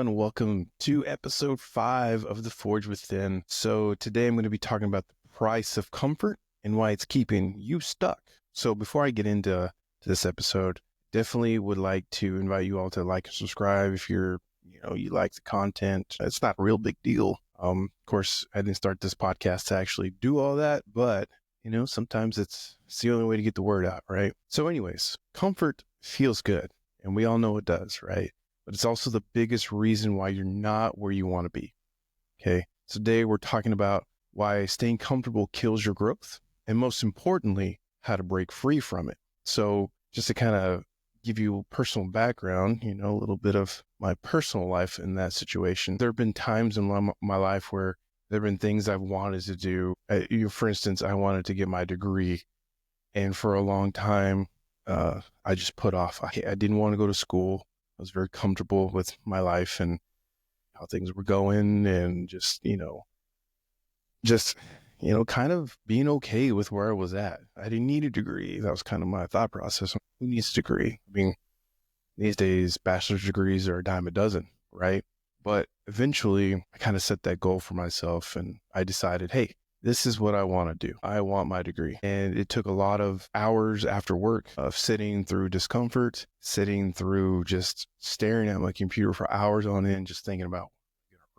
everyone. Welcome to episode 5 of The Forge Within. So today I'm going to be talking about the price of comfort and why it's keeping you stuck. So before I get into this episode, definitely would like to invite you all to like and subscribe if you like the content. It's not a real big deal. Of course, I didn't start this podcast to actually do all that, but sometimes it's the only way to get the word out, right? So anyways, comfort feels good, and we all know it does, right? But it's also the biggest reason why you're not where you want to be. Okay. So today we're talking about why staying comfortable kills your growth, and most importantly, how to break free from it. So just to kind of give you personal background, a little bit of my personal life in that situation. There have been times in my life where there have been things I've wanted to do. For instance, I wanted to get my degree, and for a long time, I just put off. I didn't want to go to school. I was very comfortable with my life and how things were going, and just kind of being okay with where I was at. I didn't need a degree. That was kind of my thought process. Who needs a degree? I mean, these days, bachelor's degrees are a dime a dozen, right? But eventually, I kind of set that goal for myself, and I decided, hey, this is what I want to do. I want my degree. And it took a lot of hours after work of sitting through discomfort, sitting through just staring at my computer for hours on end, just thinking about,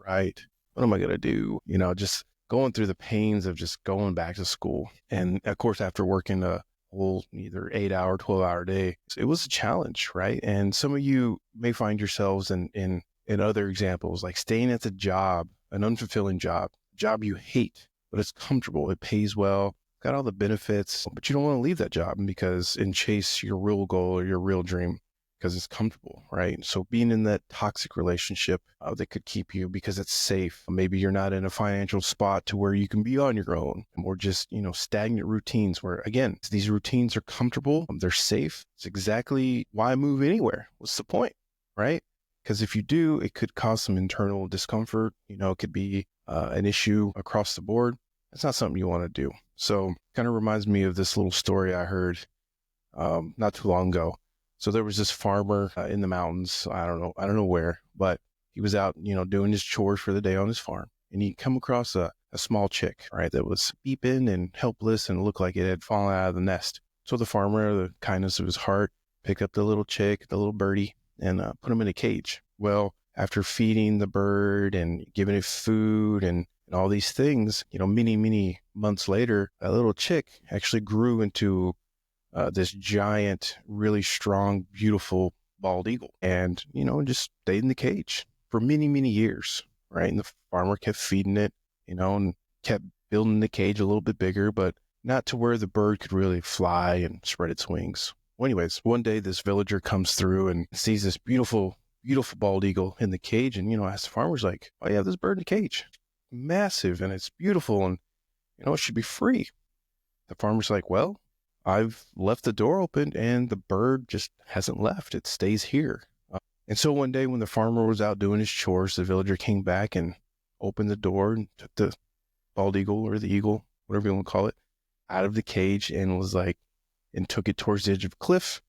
right, what am I going to do? Just going through the pains of just going back to school. And of course, after working a whole either 8-hour, 12-hour day, it was a challenge, right? And some of you may find yourselves in other examples, like staying at the job, an unfulfilling job you hate, but it's comfortable, it pays well, got all the benefits, but you don't want to leave that job and chase your real goal or your real dream because it's comfortable, right? So being in that toxic relationship that could keep you because it's safe. Maybe you're not in a financial spot to where you can be on your own, or just, stagnant routines where, again, these routines are comfortable, they're safe. It's exactly why move anywhere. What's the point, right? Because if you do, it could cause some internal discomfort. It could be an issue across the board. That's not something you want to do. So kind of reminds me of this little story I heard not too long ago. So there was this farmer in the mountains. I don't know where, but he was out, doing his chores for the day on his farm, and he come across a small chick, right, that was beeping and helpless and looked like it had fallen out of the nest. So the farmer, the kindness of his heart, picked up the little chick, the little birdie, and put him in a cage. Well, after feeding the bird and giving it food and all these things, many months later, that little chick actually grew into this giant, really strong, beautiful bald eagle, and just stayed in the cage for many years, right? And the farmer kept feeding it, and kept building the cage a little bit bigger, but not to where the bird could really fly and spread its wings. Well, anyways, one day this villager comes through and sees this beautiful bald eagle in the cage, and asks the farmer's like, "Oh yeah, this bird in the cage, massive, and it's beautiful, and it should be free." The farmer's like, "Well, I've left the door open and the bird just hasn't left. It stays here." And so one day when the farmer was out doing his chores, the villager came back and opened the door and took the bald eagle, or the eagle, whatever you want to call it, out of the cage, and took it towards the edge of a cliff,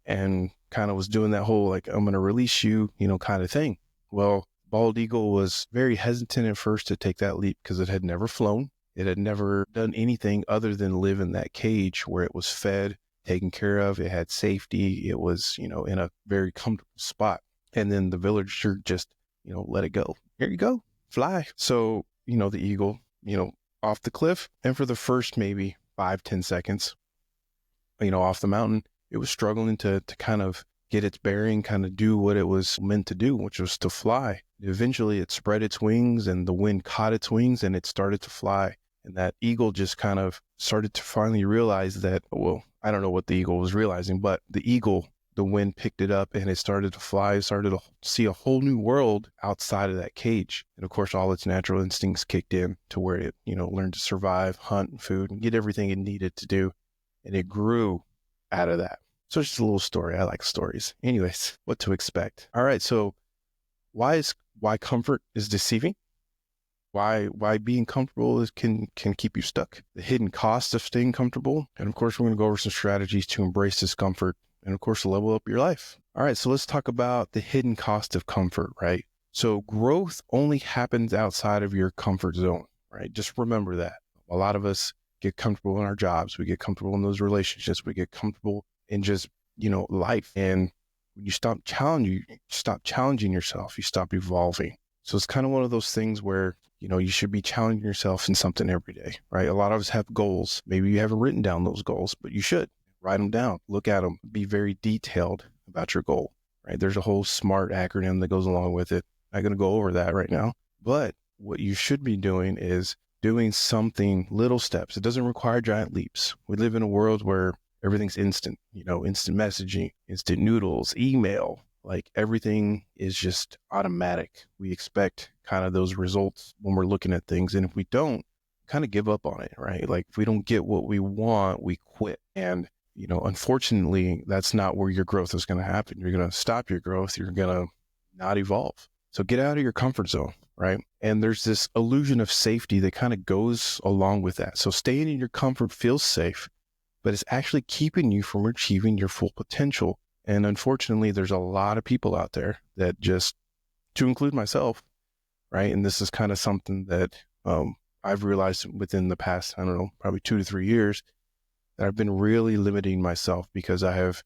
and kind of was doing that whole, like, "I'm going to release you," kind of thing. Well, bald eagle was very hesitant at first to take that leap because it had never flown. It had never done anything other than live in that cage where it was fed, taken care of. It had safety. It was, in a very comfortable spot. And then the villager just, let it go. Here you go, fly. So, the eagle, off the cliff. And for the first maybe 5-10 seconds, off the mountain, it was struggling to kind of get its bearing, kind of do what it was meant to do, which was to fly. Eventually it spread its wings, and the wind caught its wings, and it started to fly. And that eagle just kind of started to finally realize that, well, I don't know what the eagle was realizing, but the wind picked it up and it started to fly, started to see a whole new world outside of that cage. And of course, all its natural instincts kicked in to where it, learned to survive, hunt, food, and get everything it needed to do. And it grew out of that. So it's just a little story. I like stories. Anyways, what to expect. All right. So why comfort is deceiving? Why being comfortable can keep you stuck, the hidden cost of staying comfortable. And of course, we're going to go over some strategies to embrace discomfort and of course, level up your life. All right. So let's talk about the hidden cost of comfort, right? So growth only happens outside of your comfort zone, right? Just remember that. A lot of us get comfortable in our jobs. We get comfortable in those relationships. We get comfortable in just, life. And when you stop challenging yourself, you stop evolving. So it's kind of one of those things where, you should be challenging yourself in something every day, right? A lot of us have goals. Maybe you haven't written down those goals, but you should write them down, look at them, be very detailed about your goal, right? There's a whole SMART acronym that goes along with it. I'm not going to go over that right now, but what you should be doing is doing something, little steps. It doesn't require giant leaps. We live in a world where everything's instant, instant messaging, instant noodles, email, like everything is just automatic. We expect kind of those results when we're looking at things. And if we don't, kind of give up on it, right? Like if we don't get what we want, we quit. And, unfortunately, that's not where your growth is going to happen. You're going to stop your growth. You're going to not evolve. So get out of your comfort zone, right? And there's this illusion of safety that kind of goes along with that. So staying in your comfort feels safe, but it's actually keeping you from achieving your full potential. And unfortunately, there's a lot of people out there that just, to include myself, right? And this is kind of something that I've realized within the past, I don't know, probably 2 to 3 years, that I've been really limiting myself because I've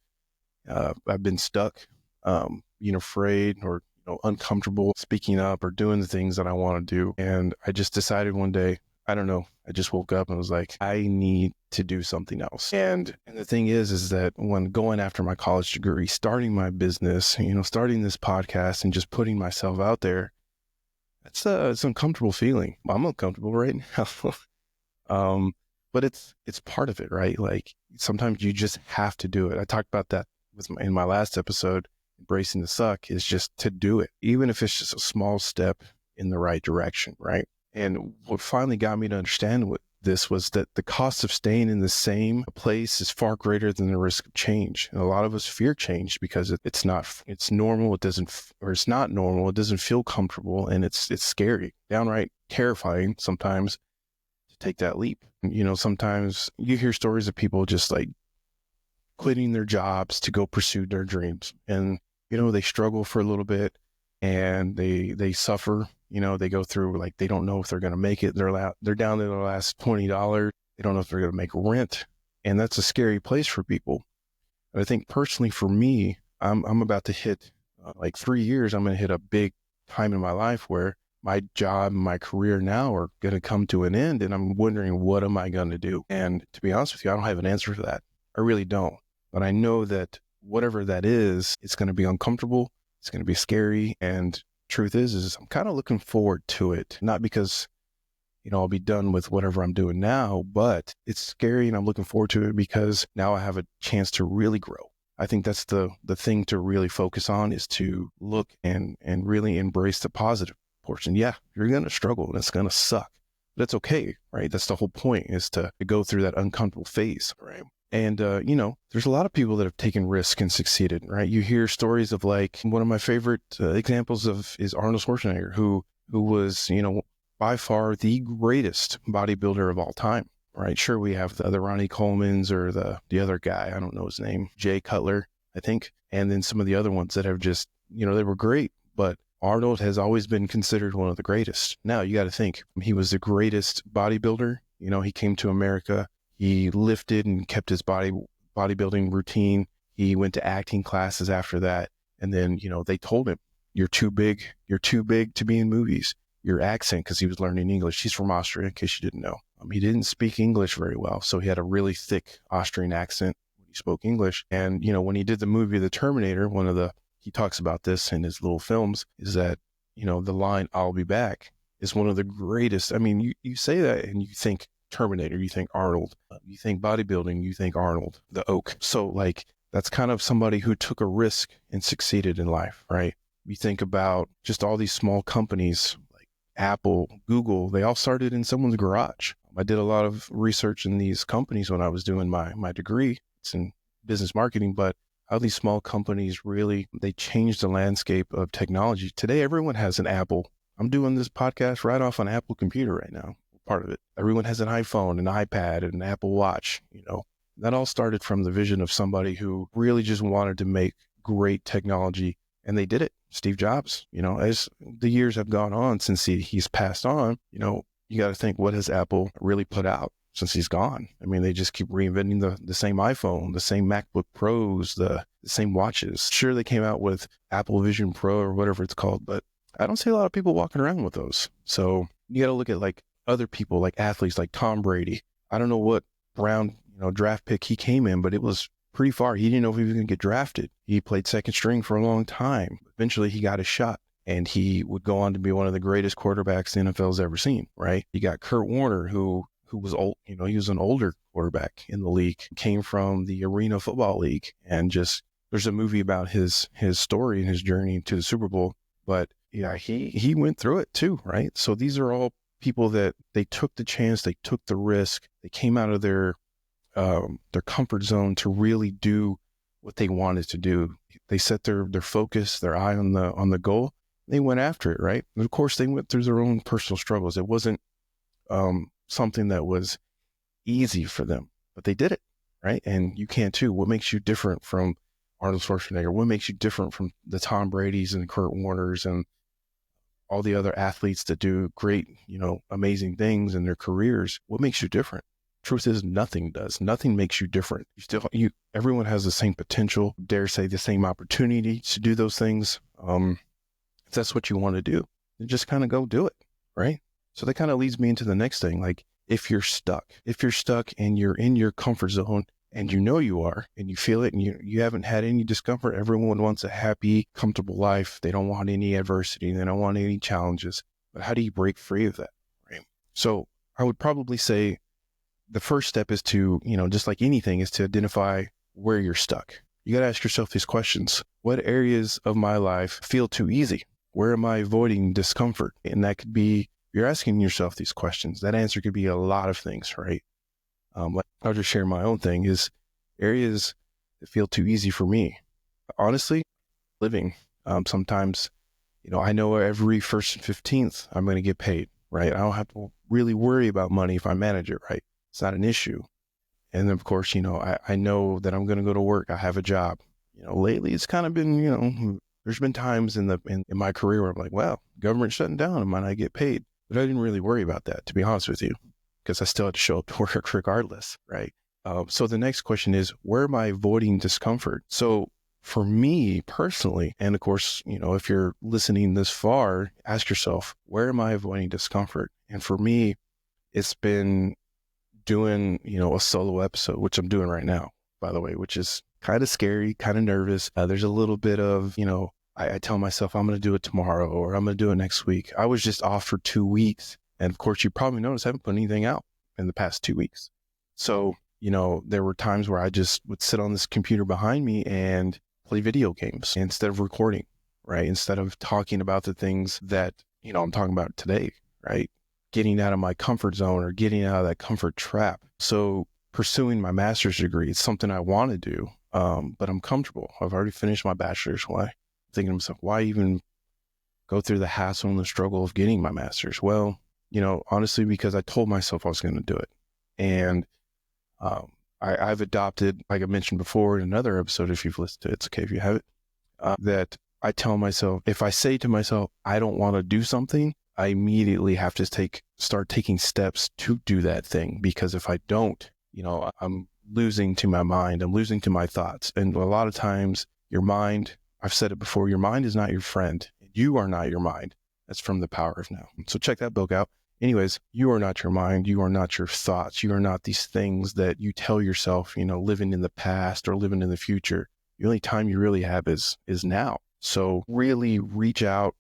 been stuck, being afraid or uncomfortable speaking up or doing the things that I want to do. And I just decided one day, I don't know, I just woke up and was like, I need to do something else. And the thing is that when going after my college degree, starting my business, starting this podcast and just putting myself out there, it's an uncomfortable feeling. I'm uncomfortable right now. But it's part of it, right? Like sometimes you just have to do it. I talked about that in my last episode. Embracing the suck is just to do it, even if it's just a small step in the right direction, right? And what finally got me to understand what this was that the cost of staying in the same place is far greater than the risk of change. And a lot of us fear change because it's normal. It's not normal. It doesn't feel comfortable, and it's scary, downright terrifying sometimes to take that leap. Sometimes you hear stories of people just like quitting their jobs to go pursue their dreams, and they struggle for a little bit and they suffer. They go through, like, they don't know if they're going to make it. They're down to the last $20. They don't know if they're going to make rent. And that's a scary place for people. But I think personally for me, I'm about to hit 3 years. I'm going to hit a big time in my life where my job and my career now are going to come to an end. And I'm wondering, what am I going to do? And to be honest with you, I don't have an answer for that. I really don't. But I know that whatever that is, it's going to be uncomfortable. It's going to be scary. And truth is I'm kind of looking forward to it. Not because, I'll be done with whatever I'm doing now, but it's scary and I'm looking forward to it because now I have a chance to really grow. I think that's the thing to really focus on, is to look and really embrace the positive portion. Yeah, you're going to struggle and it's going to suck. That's okay, right? That's the whole point, is to go through that uncomfortable phase, right? And, there's a lot of people that have taken risks and succeeded, right? You hear stories of, like, one of my favorite examples is Arnold Schwarzenegger, who was, by far the greatest bodybuilder of all time, right? Sure, we have the other Ronnie Coleman's or the other guy, I don't know his name, Jay Cutler, I think. And then some of the other ones that have just, they were great, but Arnold has always been considered one of the greatest. Now you got to think, he was the greatest bodybuilder. He came to America. He lifted and kept his bodybuilding routine. He went to acting classes after that. And then, they told him, you're too big to be in movies. Your accent, because he was learning English. He's from Austria, in case you didn't know. He didn't speak English very well. So he had a really thick Austrian accent when he spoke English. And, when he did the movie The Terminator, he talks about this in his little films, is that, the line, I'll be back, is one of the greatest. I mean, you say that and you think Terminator, you think Arnold, you think bodybuilding, you think Arnold, the Oak. So that's kind of somebody who took a risk and succeeded in life, right? We think about just all these small companies like Apple, Google, they all started in someone's garage. I did a lot of research in these companies when I was doing my degree. It's in business marketing, but how these small companies really, they changed the landscape of technology. Today, everyone has an Apple. I'm doing this podcast right off an Apple computer right now. Part of it. Everyone has an iPhone, an iPad, and an Apple Watch. That all started from the vision of somebody who really just wanted to make great technology, and they did it. Steve Jobs. As the years have gone on since he's passed on, you got to think, what has Apple really put out since he's gone? I mean, they just keep reinventing the same iPhone, the same MacBook Pros, the same watches. Sure, they came out with Apple Vision Pro or whatever it's called, but I don't see a lot of people walking around with those. So you got to look at like other people, like athletes, like Tom Brady. I don't know what round, draft pick he came in, but it was pretty far. He didn't know if he was going to get drafted. He played second string for a long time. Eventually he got his shot, and he would go on to be one of the greatest quarterbacks the NFL's ever seen, right? You got Kurt Warner, who was old, he was an older quarterback in the league, came from the Arena Football League, and just, there's a movie about his story and his journey to the Super Bowl. But yeah, he went through it too, right? So these are all people that they took the chance, they took the risk, they came out of their comfort zone to really do what they wanted to do. They set their focus, their eye on the goal. They went after it, right? And of course, they went through their own personal struggles. It wasn't something that was easy for them, but they did it, right? And you can too. What makes you different from Arnold Schwarzenegger? What makes you different from the Tom Bradys and Kurt Warners and all the other athletes that do great, amazing things in their careers? What makes you different? Truth is, nothing does. Nothing makes you different. Everyone has the same potential, dare say the same opportunity to do those things. If that's what you want to do, then just kind of go do it, right? So that kind of leads me into the next thing. Like, if you're stuck and you're in your comfort zone, and you are, and you feel it, and you haven't had any discomfort. Everyone wants a happy, comfortable life. They don't want any adversity. They don't want any challenges. But how do you break free of that, right? So I would probably say the first step is to, just like anything, is to identify where you're stuck. You got to ask yourself these questions. What areas of my life feel too easy? Where am I avoiding discomfort? And that could be, you're asking yourself these questions. That answer could be a lot of things, right? Like I'll just share my own thing, is areas that feel too easy for me. Honestly, living. Sometimes, I know every 1st and 15th I'm going to get paid, right? I don't have to really worry about money if I manage it right. It's not an issue. And of course, I know that I'm going to go to work. I have a job. Lately it's kind of been, there's been times in my career where I'm like, well, government's shutting down, I might not get paid. But I didn't really worry about that, to be honest with you, because I still had to show up to work regardless, right? So the next question is, where am I avoiding discomfort? So for me personally, and of course, if you're listening this far, ask yourself, where am I avoiding discomfort? And for me, it's been doing, a solo episode, which I'm doing right now, by the way, which is kind of scary, kind of nervous. There's a little bit of, I tell myself I'm going to do it tomorrow, or I'm going to do it next week. I was just off for 2 weeks. And of course, you probably noticed I haven't put anything out in the past 2 weeks. So, there were times where I just would sit on this computer behind me and play video games instead of recording, right? Instead of talking about the things that, I'm talking about today, right? Getting out of my comfort zone or getting out of that comfort trap. So pursuing my master's degree, it's something I want to do, but I'm comfortable. I've already finished my bachelor's. Why? Thinking to myself, why even go through the hassle and the struggle of getting my master's? Well, honestly, because I told myself I was going to do it. And I've adopted, like I mentioned before in another episode, if you've listened to it, it's okay if you have it, that I tell myself, if I say to myself, I don't want to do something, I immediately have to start taking steps to do that thing. Because if I don't, I'm losing to my mind, I'm losing to my thoughts. And a lot of times your mind, I've said it before, your mind is not your friend. You are not your mind. That's from The Power of Now. So check that book out. Anyways, you are not your mind. You are not your thoughts. You are not these things that you tell yourself, living in the past or living in the future. The only time you really have is now. So really reach out,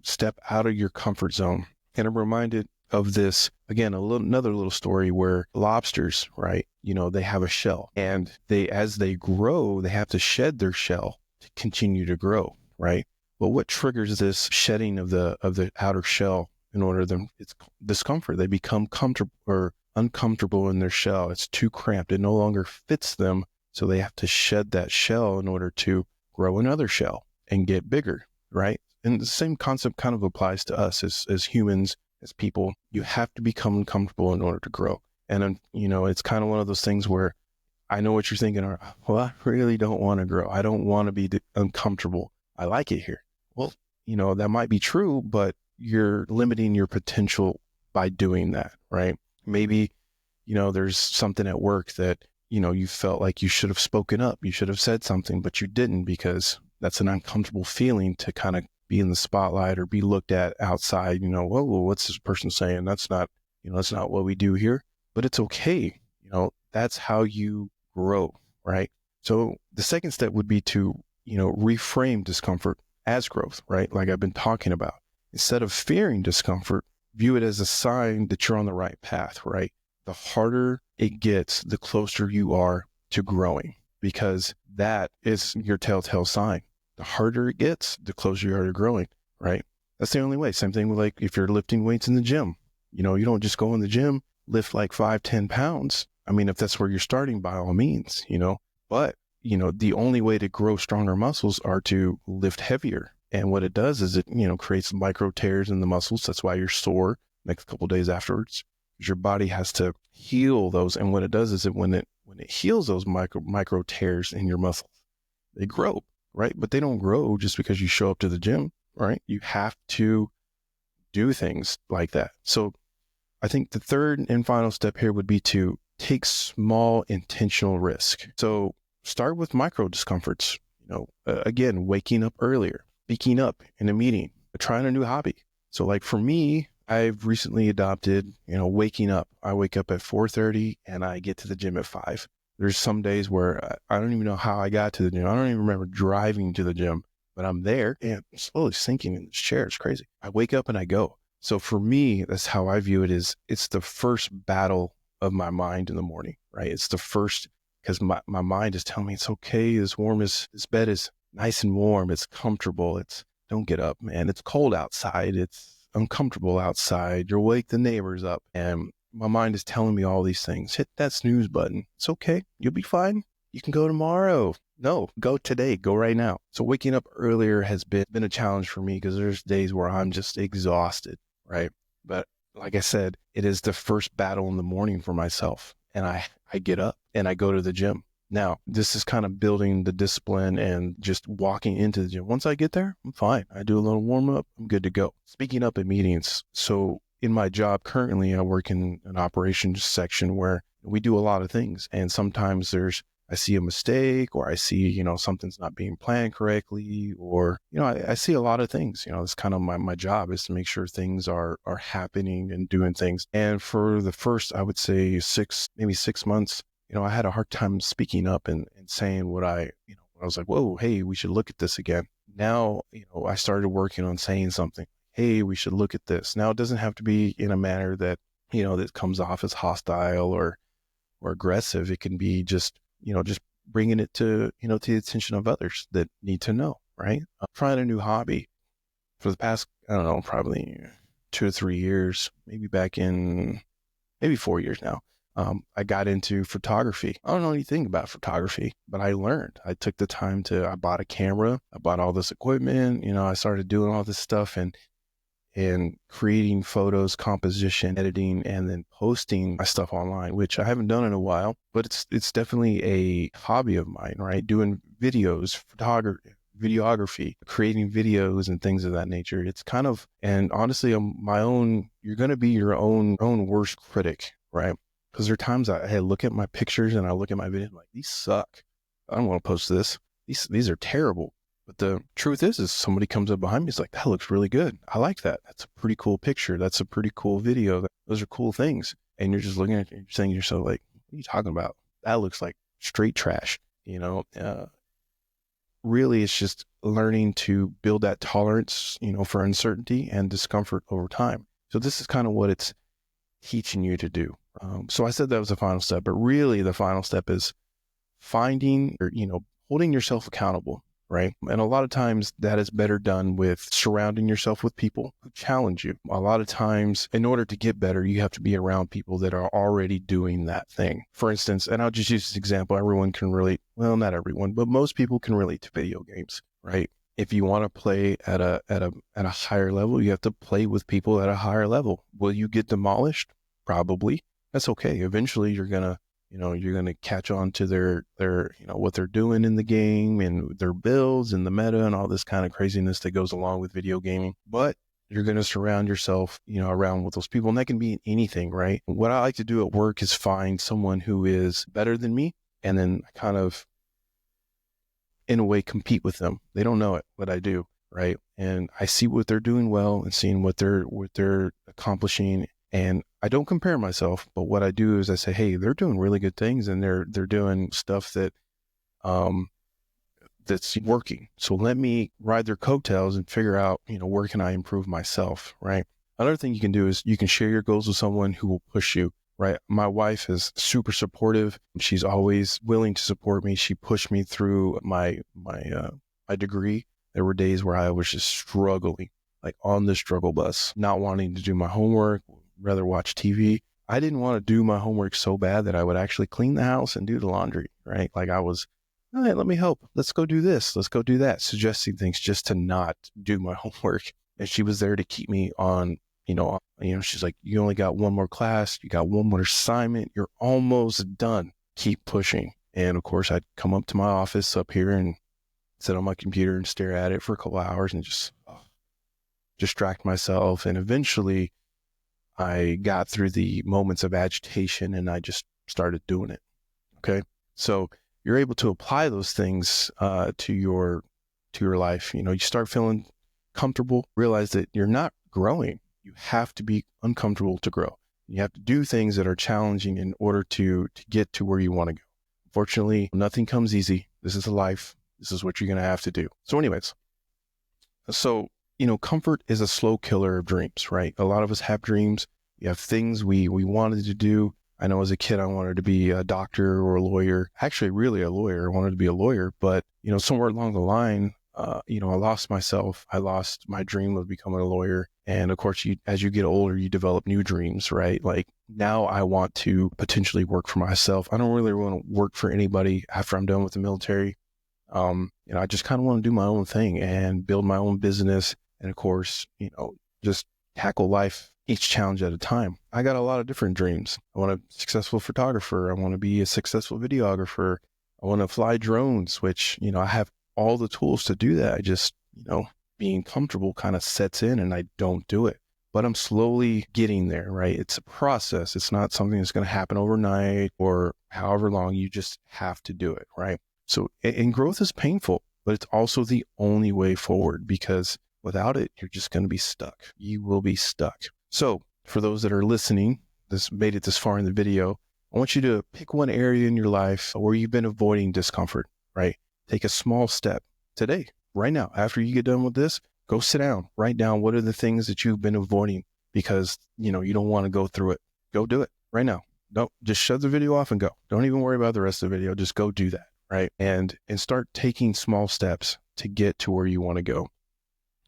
step out of your comfort zone. And I'm reminded of this, again, another little story where lobsters, right? They have a shell, and as they grow, they have to shed their shell to continue to grow, right? But what triggers this shedding of the outer shell? It's discomfort. They become comfortable or uncomfortable in their shell. It's too cramped. It no longer fits them. So they have to shed that shell in order to grow another shell and get bigger, right? And the same concept kind of applies to us as humans, as people. You have to become uncomfortable in order to grow. And, it's kind of one of those things where I know what you're thinking, well, I really don't want to grow. I don't want to be uncomfortable. I like it here. Well, that might be true, but you're limiting your potential by doing that, right? Maybe, there's something at work that, you felt like you should have spoken up. You should have said something, but you didn't because that's an uncomfortable feeling to kind of be in the spotlight or be looked at outside, whoa, what's this person saying? That's not what we do here, but it's okay. That's how you grow, right? So the second step would be to, reframe discomfort as growth, right? Like I've been talking about. Instead of fearing discomfort, view it as a sign that you're on the right path, right? The harder it gets, the closer you are to growing, because that is your telltale sign. The harder it gets, the closer you are to growing, right? That's the only way. Same thing with like if you're lifting weights in the gym. You don't just go in the gym, lift like 5-10 pounds. I mean, if that's where you're starting, by all means, but the only way to grow stronger muscles are to lift heavier. And what it does is it, creates micro tears in the muscles. That's why you're sore next couple of days afterwards. Your body has to heal those. And what it does is when it heals those micro tears in your muscles, they grow, right? But they don't grow just because you show up to the gym, right? You have to do things like that. So I think the third and final step here would be to take small intentional risk. So start with micro discomforts, again, waking up earlier, speaking up in a meeting, trying a new hobby. So like for me, I've recently adopted, waking up. I wake up at 4:30 and I get to the gym at 5. There's some days where I don't even know how I got to the gym. I don't even remember driving to the gym, but I'm there and I'm slowly sinking in this chair. It's crazy. I wake up and I go. So for me, that's how I view it, is it's the first battle of my mind in the morning, right? It's the first, because my mind is telling me it's okay. This bed is nice and warm. It's comfortable. Don't get up, man. It's cold outside. It's uncomfortable outside. You'll wake the neighbors up. And my mind is telling me all these things. Hit that snooze button. It's okay. You'll be fine. You can go tomorrow. No, go today. Go right now. So waking up earlier has been a challenge for me because there's days where I'm just exhausted, right? But like I said, it is the first battle in the morning for myself. And I get up and I go to the gym. Now, this is kind of building the discipline and just walking into the gym. Once I get there, I'm fine. I do a little warm up. I'm good to go. Speaking up in meetings. So in my job currently, I work in an operations section where we do a lot of things. And sometimes I see a mistake, or I see, something's not being planned correctly, or, I see a lot of things. It's kind of my job is to make sure things are happening and doing things. And for the first, I would say 6 months, I had a hard time speaking up and saying what I was like, whoa, hey, we should look at this again. Now, I started working on saying something. Hey, we should look at this. Now, it doesn't have to be in a manner that, that comes off as hostile or aggressive. It can be just bringing it to the attention of others that need to know, right? I'm trying a new hobby for the past, I don't know, probably 2 or 3 years, maybe 4 years now. I got into photography. I don't know anything about photography, but I learned. I took the time I bought a camera, I bought all this equipment, I started doing all this stuff and creating photos, composition, editing, and then posting my stuff online, which I haven't done in a while, but it's definitely a hobby of mine, right? Doing videos, videography, creating videos and things of that nature. It's kind of, and honestly, you're going to be your own worst critic, right? Because there are times I look at my pictures and I look at my videos, I'm like, these suck. I don't want to post this. These are terrible. But the truth is somebody comes up behind me, is like, that looks really good. I like that. That's a pretty cool picture. That's a pretty cool video. Those are cool things. And you're just looking at it and you're saying to yourself, like, what are you talking about? That looks like straight trash. Really, it's just learning to build that tolerance, for uncertainty and discomfort over time. So this is kind of what it's teaching you to do. So I said that was the final step, but really the final step is finding or, holding yourself accountable, right? And a lot of times that is better done with surrounding yourself with people who challenge you. A lot of times, in order to get better, you have to be around people that are already doing that thing. For instance, and I'll just use this example, everyone can relate, well, not everyone, but most people can relate to video games, right? If you want to play at a higher level, you have to play with people at a higher level. Will you get demolished? Probably. That's okay. Eventually you're gonna You're going to catch on to their, what they're doing in the game and their builds and the meta and all this kind of craziness that goes along with video gaming. But you're going to surround yourself, around with those people, and that can be in anything, right? What I like to do at work is find someone who is better than me, and then kind of, in a way, compete with them. They don't know it, but I do, right? And I see what they're doing well and seeing what they're accomplishing. And I don't compare myself, but what I do is I say, hey, they're doing really good things, and they're doing stuff that that's working. So let me ride their coattails and figure out, where can I improve myself, right? Another thing you can do is you can share your goals with someone who will push you, right? My wife is super supportive. She's always willing to support me. She pushed me through my degree. There were days where I was just struggling, like on the struggle bus, not wanting to do my homework, rather watch TV. I didn't want to do my homework so bad that I would actually clean the house and do the laundry, right? Like I was, all right, let me help. Let's go do this. Let's go do that. Suggesting things just to not do my homework. And she was there to keep me on, she's like, you only got one more class. You got one more assignment. You're almost done. Keep pushing. And of course, I'd come up to my office up here and sit on my computer and stare at it for a couple of hours and just distract myself. And eventually I got through the moments of agitation and I just started doing it. Okay. So you're able to apply those things to your life. You start feeling comfortable, realize that you're not growing. You have to be uncomfortable to grow. You have to do things that are challenging in order to get to where you want to go. Unfortunately, nothing comes easy. This is a life. This is what you're going to have to do. So anyways, comfort is a slow killer of dreams, right? A lot of us have dreams. We have things we wanted to do. I know as a kid, I wanted to be a doctor or a lawyer, actually really a lawyer. I wanted to be a lawyer, but, somewhere along the line, I lost myself. I lost my dream of becoming a lawyer. And of course, as you get older, you develop new dreams, right? Like now I want to potentially work for myself. I don't really want to work for anybody after I'm done with the military. I just kind of want to do my own thing and build my own business. And of course, just tackle life each challenge at a time. I got a lot of different dreams. I want to be a successful photographer. I want to be a successful videographer. I want to fly drones, which, I have all the tools to do that. I just, being comfortable kind of sets in and I don't do it. But I'm slowly getting there, right? It's a process. It's not something that's going to happen overnight or however long. You just have to do it, right? So, and growth is painful, but it's also the only way forward, because without it, you're just going to be stuck. You will be stuck. So for those that are listening, made it this far in the video, I want you to pick one area in your life where you've been avoiding discomfort, right? Take a small step today, right now. After you get done with this, go sit down, write down what are the things that you've been avoiding because, you don't want to go through it. Go do it right now. Don't just shut the video off and go. Don't even worry about the rest of the video. Just go do that, right? And start taking small steps to get to where you want to go.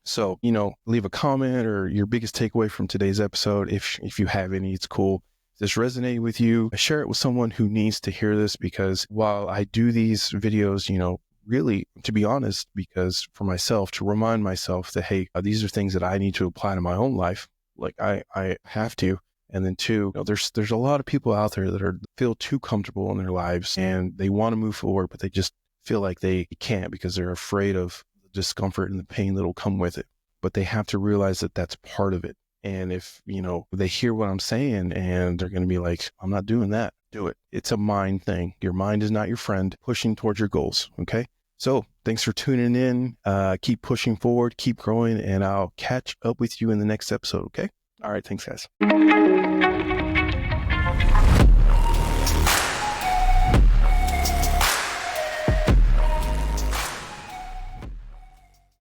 So, leave a comment or your biggest takeaway from today's episode. If you have any, it's cool. If this resonated with you, share it with someone who needs to hear this, because while I do these videos, really, to be honest, because for myself, to remind myself that, hey, these are things that I need to apply to my own life. Like I have to. And then two, there's a lot of people out there that feel too comfortable in their lives and they want to move forward, but they just feel like they can't because they're afraid of discomfort and the pain that'll come with it. But they have to realize that that's part of it. And if, they hear what I'm saying and they're going to be like, I'm not doing that, do it. It's a mind thing. Your mind is not your friend. Pushing towards your goals. Okay. So thanks for tuning in. Keep pushing forward, keep growing, and I'll catch up with you in the next episode. Okay. All right. Thanks, guys.